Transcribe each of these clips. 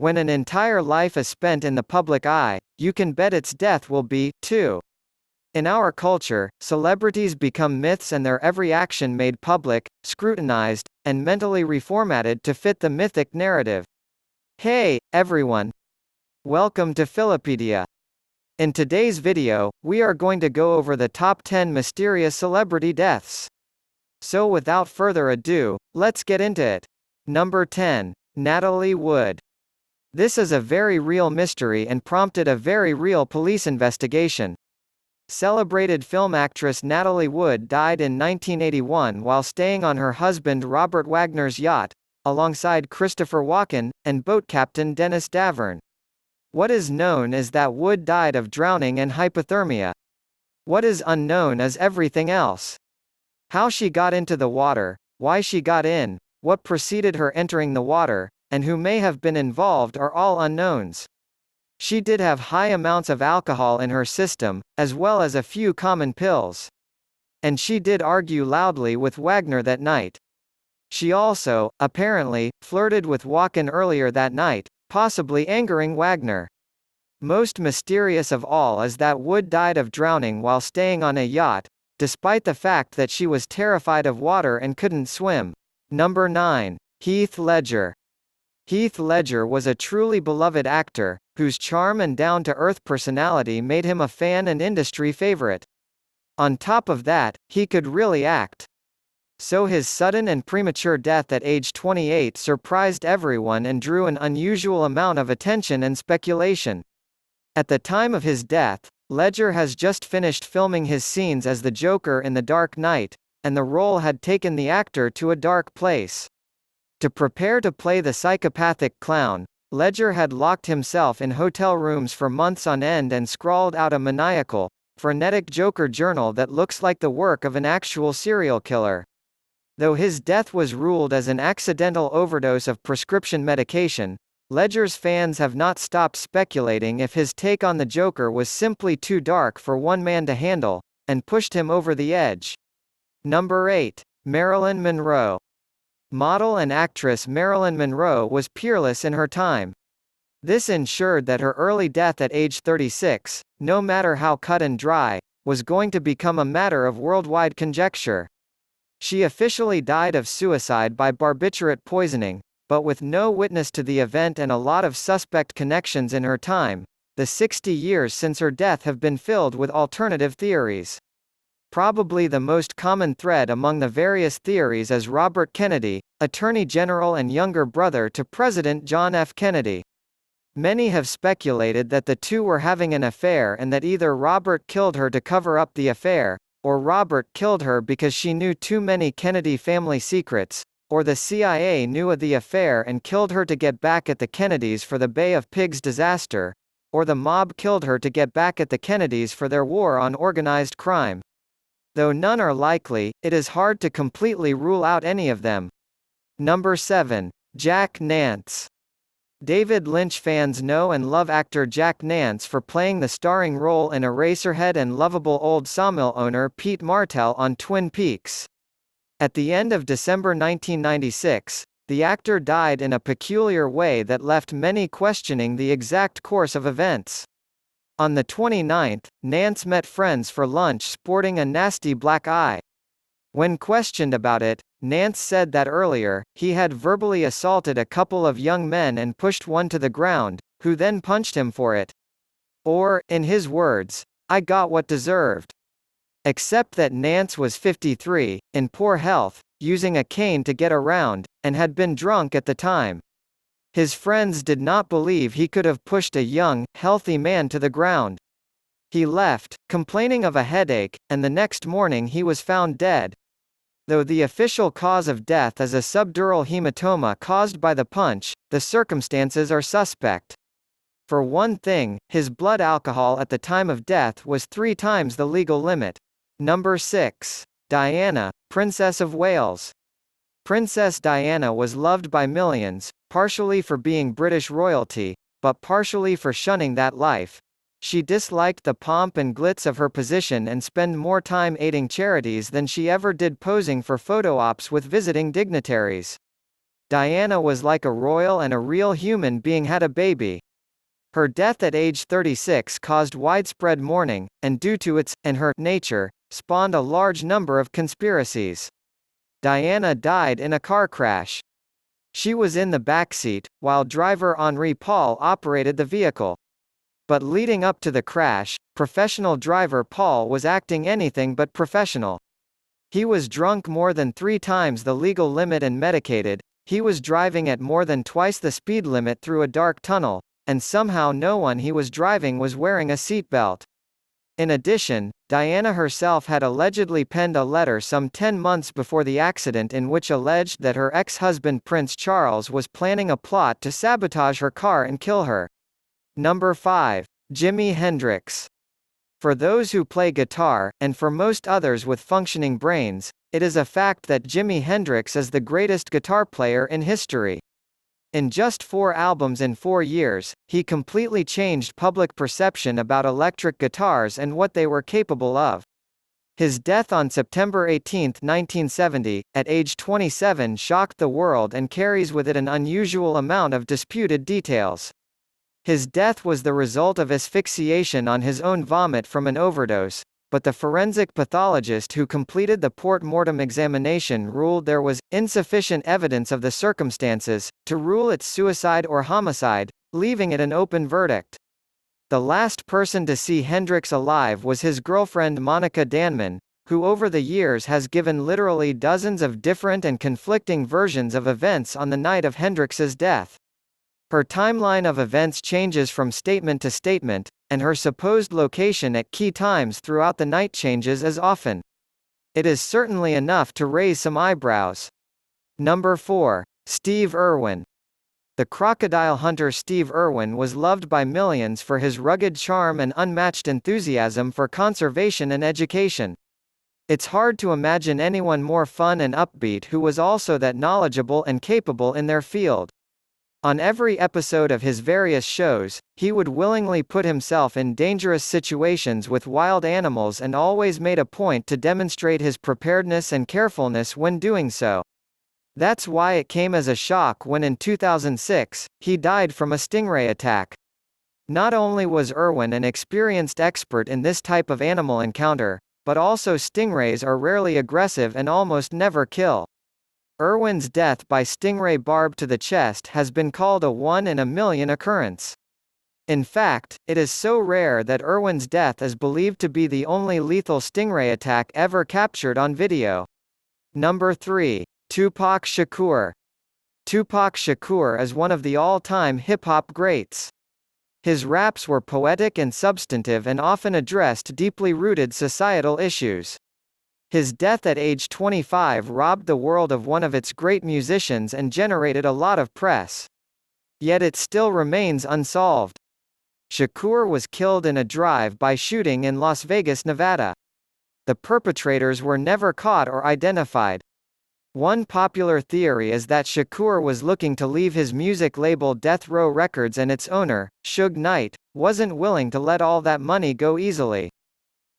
When an entire life is spent in the public eye, you can bet its death will be, too. In our culture, celebrities become myths and their every action made public, scrutinized, and mentally reformatted to fit the mythic narrative. Hey, everyone! Welcome to Fillapedia. In today's video, we are going to go over the top 10 mysterious celebrity deaths. So without further ado, let's get into it. Number 10. Natalie Wood. This is a very real mystery and prompted a very real police investigation. Celebrated film actress Natalie Wood died in 1981 while staying on her husband Robert Wagner's yacht, alongside Christopher Walken, and boat captain Dennis Davern. What is known is that Wood died of drowning and hypothermia. What is unknown is everything else. How she got into the water, why she got in, what preceded her entering the water, and who may have been involved are all unknowns. She did have high amounts of alcohol in her system, as well as a few common pills. And she did argue loudly with Wagner that night. She also, apparently, flirted with Walken earlier that night, possibly angering Wagner. Most mysterious of all is that Wood died of drowning while staying on a yacht, despite the fact that she was terrified of water and couldn't swim. Number 9. Heath Ledger. Heath Ledger was a truly beloved actor, whose charm and down-to-earth personality made him a fan and industry favorite. On top of that, he could really act. So his sudden and premature death at age 28 surprised everyone and drew an unusual amount of attention and speculation. At the time of his death, Ledger has just finished filming his scenes as the Joker in The Dark Knight, and the role had taken the actor to a dark place. To prepare to play the psychopathic clown, Ledger had locked himself in hotel rooms for months on end and scrawled out a maniacal, frenetic Joker journal that looks like the work of an actual serial killer. Though his death was ruled as an accidental overdose of prescription medication, Ledger's fans have not stopped speculating if his take on the Joker was simply too dark for one man to handle, and pushed him over the edge. Number 8. Marilyn Monroe. Model and actress Marilyn Monroe was peerless in her time. This ensured that her early death at age 36, no matter how cut and dry, was going to become a matter of worldwide conjecture. She officially died of suicide by barbiturate poisoning, but with no witness to the event and a lot of suspect connections in her time, the 60 years since her death have been filled with alternative theories. Probably the most common thread among the various theories is Robert Kennedy, Attorney General and younger brother to President John F. Kennedy. Many have speculated that the two were having an affair and that either Robert killed her to cover up the affair, or Robert killed her because she knew too many Kennedy family secrets, or the CIA knew of the affair and killed her to get back at the Kennedys for the Bay of Pigs disaster, or the mob killed her to get back at the Kennedys for their war on organized crime. Though none are likely, it is hard to completely rule out any of them. Number 7. Jack Nance. David Lynch fans know and love actor Jack Nance for playing the starring role in Eraserhead and lovable old sawmill owner Pete Martell on Twin Peaks. At the end of December 1996, the actor died in a peculiar way that left many questioning the exact course of events. On the 29th, Nance met friends for lunch sporting a nasty black eye. When questioned about it, Nance said that earlier, he had verbally assaulted a couple of young men and pushed one to the ground, who then punched him for it. Or, in his words, "I got what deserved." Except that Nance was 53, in poor health, using a cane to get around, and had been drunk at the time. His friends did not believe he could have pushed a young, healthy man to the ground. He left, complaining of a headache, and the next morning he was found dead. Though the official cause of death is a subdural hematoma caused by the punch, the circumstances are suspect. For one thing, his blood alcohol at the time of death was 3 times the legal limit. Number 6. Diana, Princess of Wales. Princess Diana was loved by millions, partially for being British royalty, but partially for shunning that life. She disliked the pomp and glitz of her position and spent more time aiding charities than she ever did posing for photo ops with visiting dignitaries. Diana was like a royal and a real human being had a baby. Her death at age 36 caused widespread mourning, and due to its, and her, nature, spawned a large number of conspiracies. Diana died in a car crash. She was in the backseat, while driver Henri Paul operated the vehicle. But leading up to the crash, professional driver Paul was acting anything but professional. He was drunk more than 3 times the legal limit and medicated, he was driving at more than twice the speed limit through a dark tunnel, and somehow no one he was driving was wearing a seatbelt. In addition, Diana herself had allegedly penned a letter some 10 months before the accident in which alleged that her ex-husband Prince Charles was planning a plot to sabotage her car and kill her. Number 5. Jimi Hendrix. For those who play guitar, and for most others with functioning brains, it is a fact that Jimi Hendrix is the greatest guitar player in history. In just 4 albums in 4 years, he completely changed public perception about electric guitars and what they were capable of. His death on September 18, 1970, at age 27 shocked the world and carries with it an unusual amount of disputed details. His death was the result of asphyxiation on his own vomit from an overdose, but the forensic pathologist who completed the post-mortem examination ruled there was insufficient evidence of the circumstances to rule it suicide or homicide, leaving it an open verdict. The last person to see Hendrix alive was his girlfriend Monica Danman, who over the years has given literally dozens of different and conflicting versions of events on the night of Hendrix's death. Her timeline of events changes from statement to statement, and her supposed location at key times throughout the night changes as often. It is certainly enough to raise some eyebrows. Number 4. Steve Irwin. The crocodile hunter Steve Irwin was loved by millions for his rugged charm and unmatched enthusiasm for conservation and education. It's hard to imagine anyone more fun and upbeat who was also that knowledgeable and capable in their field. On every episode of his various shows, he would willingly put himself in dangerous situations with wild animals and always made a point to demonstrate his preparedness and carefulness when doing so. That's why it came as a shock when in 2006, he died from a stingray attack. Not only was Irwin an experienced expert in this type of animal encounter, but also stingrays are rarely aggressive and almost never kill. Irwin's death by stingray barb to the chest has been called a 1 in a million occurrence. In fact, it is so rare that Irwin's death is believed to be the only lethal stingray attack ever captured on video. Number 3. Tupac Shakur. Tupac Shakur is one of the all-time hip-hop greats. His raps were poetic and substantive and often addressed deeply rooted societal issues. His death at age 25 robbed the world of one of its great musicians and generated a lot of press. Yet it still remains unsolved. Shakur was killed in a drive-by shooting in Las Vegas, Nevada. The perpetrators were never caught or identified. One popular theory is that Shakur was looking to leave his music label Death Row Records and its owner, Suge Knight, wasn't willing to let all that money go easily.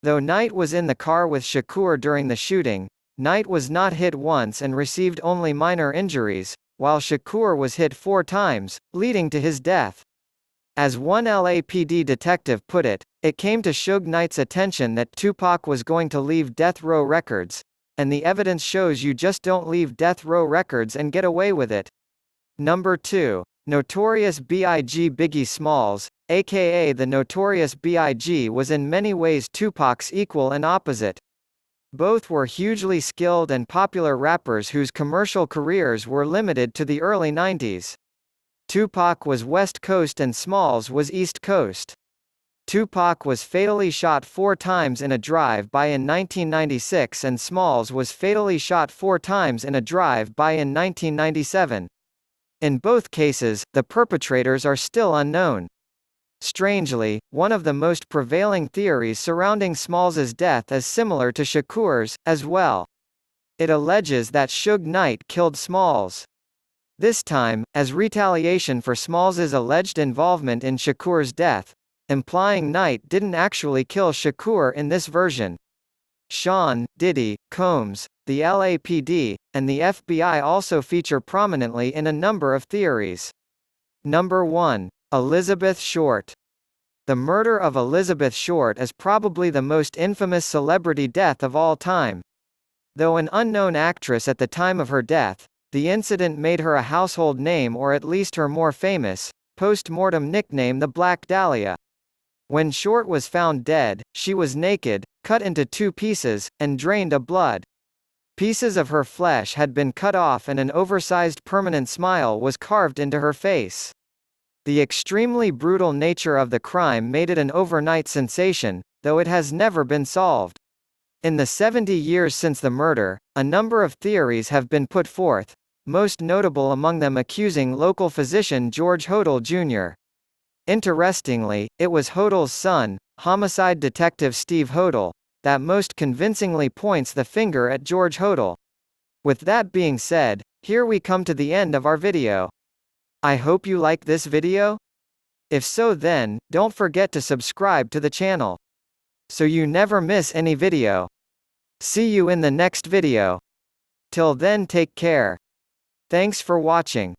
Though Knight was in the car with Shakur during the shooting, Knight was not hit once and received only minor injuries, while Shakur was hit 4 times, leading to his death. As one LAPD detective put it, it came to Suge Knight's attention that Tupac was going to leave Death Row Records, and the evidence shows you just don't leave Death Row Records and get away with it. Number 2. Notorious B.I.G. Biggie Smalls, aka the Notorious B.I.G. was in many ways Tupac's equal and opposite. Both were hugely skilled and popular rappers whose commercial careers were limited to the early 90s. Tupac was West Coast and Smalls was East Coast. Tupac was fatally shot 4 times in a drive-by in 1996 and Smalls was fatally shot 4 times in a drive-by in 1997. In both cases, the perpetrators are still unknown. Strangely, one of the most prevailing theories surrounding Smalls's death is similar to Shakur's, as well. It alleges that Suge Knight killed Smalls. This time, as retaliation for Smalls's alleged involvement in Shakur's death, implying Knight didn't actually kill Shakur in this version. Sean, Diddy, Combs, the LAPD, and the FBI also feature prominently in a number of theories. Number 1. Elizabeth Short. The murder of Elizabeth Short is probably the most infamous celebrity death of all time. Though an unknown actress at the time of her death, the incident made her a household name, or at least her more famous, post-mortem nickname the Black Dahlia. When Short was found dead, she was naked, cut into 2 pieces, and drained of blood. Pieces of her flesh had been cut off and an oversized permanent smile was carved into her face. The extremely brutal nature of the crime made it an overnight sensation, though it has never been solved. In the 70 years since the murder, a number of theories have been put forth, most notable among them accusing local physician George Hodel Jr. Interestingly, it was Hodel's son, homicide detective Steve Hodel, that most convincingly points the finger at George Hodel. With that being said, here we come to the end of our video. I hope you like this video. If so, then don't forget to subscribe to the channel, so you never miss any video. See you in the next video. Till then, take care. Thanks for watching.